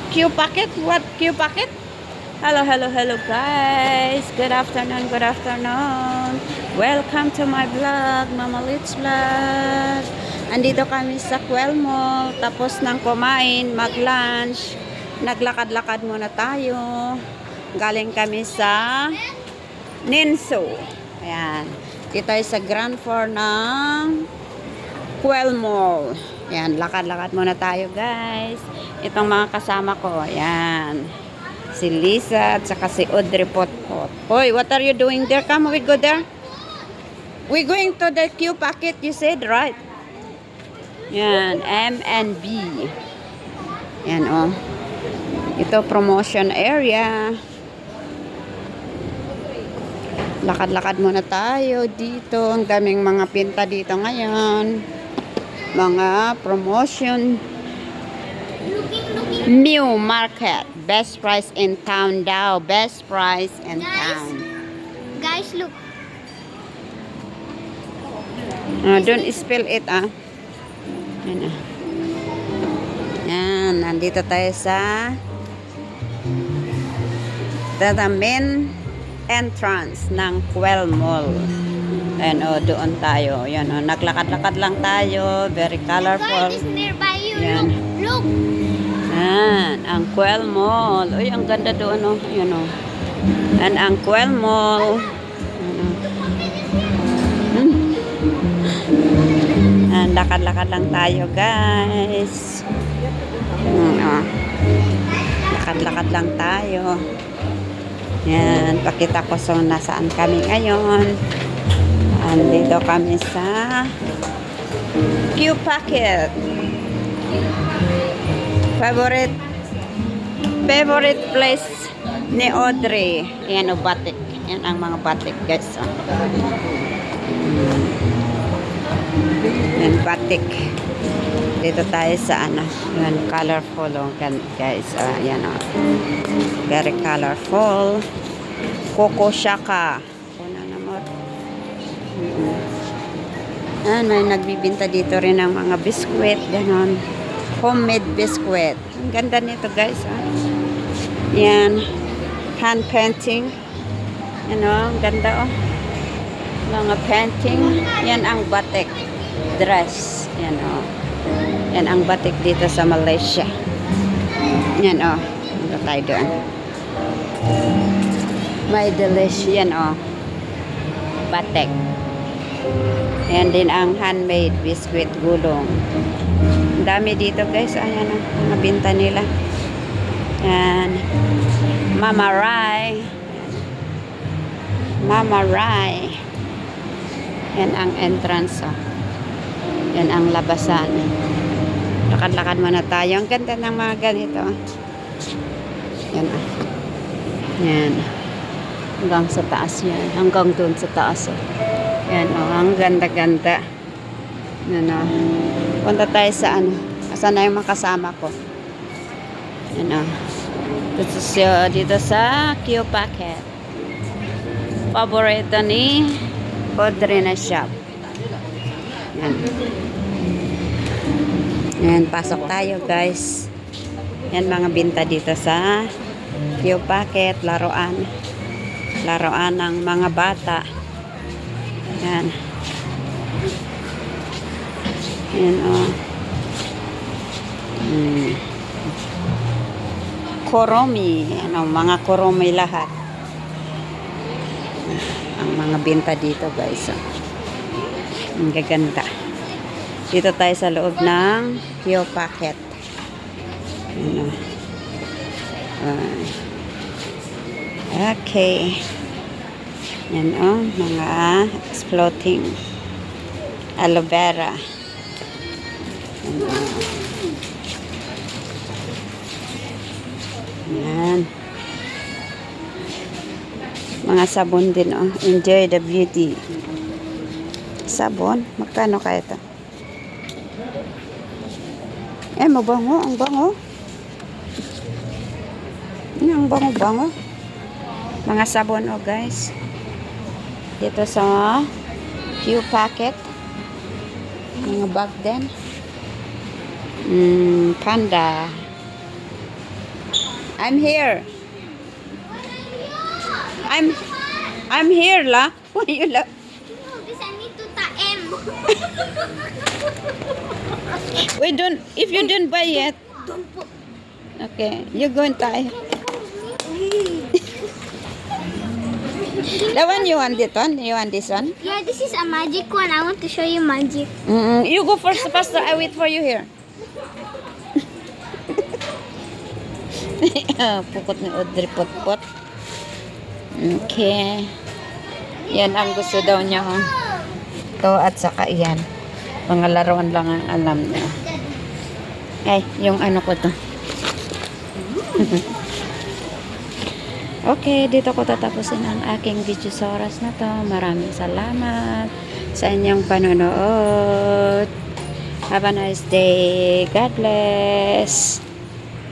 Q packet? What Q packet? Hello, hello, hello guys. Good afternoon, good afternoon. Welcome to my vlog, Mama Litz Vlog. Andito kami sa Quel Mall. Tapos nang kumain, mag-lunch. Naglakad-lakad muna tayo. Galing kami sa Ninso. Ayan. Dito ay sa ground floor ng Quel Mall. Ayan, lakad-lakad muna tayo guys. Itong mga kasama ko. Ayan. Si Lisa at saka si Audrey Potpot. Hoy, what are you doing there? Come, we go there. We going to the Q packet, you said, right? Yan, M and B. Yan, oh. Ito, promotion area. Lakad-lakad muna tayo dito. Ang daming mga pinta dito ngayon. Mga promotion. New market. Best price in town daw. Best price in town. Guys, look. Don't spill it, ah. Yan, ah. Yan, nandito tayo sa the main entrance ng Quel Mall. Ayan, oh, doon tayo. Yan, oh, naglakad-lakad lang tayo. Very colorful. Guys, it's nearby you. Yan. Look. Yan, ang Quel Mall. Uy, ang ganda doon, oh. Yan, oh. Yan, ang Quel Mall. Yan, oh. Yan, lakad-lakad lang tayo, guys. Yan, oh. Lakad-lakad lang tayo. Yan, pakita ko so nasaan kami ngayon. Andito kami sa Q Packet. Favorite place ni Audrey. Yan o, batik. Yan ang mga batik, guys. Oh. Yan, batik. Dito tayo sa ano. Yan, colorful. Oh, guys. Yan o. Very colorful. Coco Shaka. Una naman. May nagbibinta dito rin ng mga biskwit. Ganon. Homemade biscuit. Ang ganda nito, guys. Ah. Yan. Hand painting. Yan o. Ang ganda, oh. Mga painting. Yan ang batik dress. Yan o. Yan ang batik dito sa Malaysia. Yan o. Ito tayo doon. May delicious. Yan o. Batik. Yan din ang handmade biscuit gulong. Ang dami dito, guys. Ayan o. Mga binta nila. Yan. Mama Rai. Mama Rai. Yan ang entrance. Oh. Yan ang labasan. Lakad-lakad muna tayo. Ang ganda ng mga ganito. Yan. Yan. Hanggang sa taas yan. Hanggang doon sa taas. Oh. Yan. Oh. Ang ganda-ganda. Yan. Oh. Punta tayo sa ano. Asan na yung makasama ko. Yan. Oh. Dito sa Q Packet. Paborito ni Audrey na shop. Yan. Yan, pasok tayo, guys. Yan, mga binta dito sa Q Packet, laruan. Laruan ng mga bata. Yan. Yan, oh. Koromi. Ano, mga koromi lahat. Ang mga binta dito, guys. Oh. Ang gaganda. Dito tayo sa loob ng Q Packet. Ano. Okay. Yan o. Mga floating aloe vera. Yan o. Yan. Mga sabon din o. Enjoy the beauty. Sabon. Magkano kaya ito? Mabango. Ang bango. Ang bango-bango. Mga sabon, oh, guys. Dito sa Q Packet. Mga bag din. Panda. I'm here. I'm here, la. Why you la? No, this I need to taem. We don't. If you don't buy yet, Don't put. okay, you go and tie. The one you want this one? You want this one? Yeah, this is a magic one. I want to show you magic. You go first, Pastor. I wait for you here. Pukot ni Audrey Potpot. Okay. Yan ang gusto daw niya. Oh. Ito at saka yan. Mga laruan lang ang alam niya. Ay, yung ano ko to. Okay, dito ko tatapusin ang aking video sa oras na to. Maraming salamat sa inyong panonood. Have a nice day. God bless.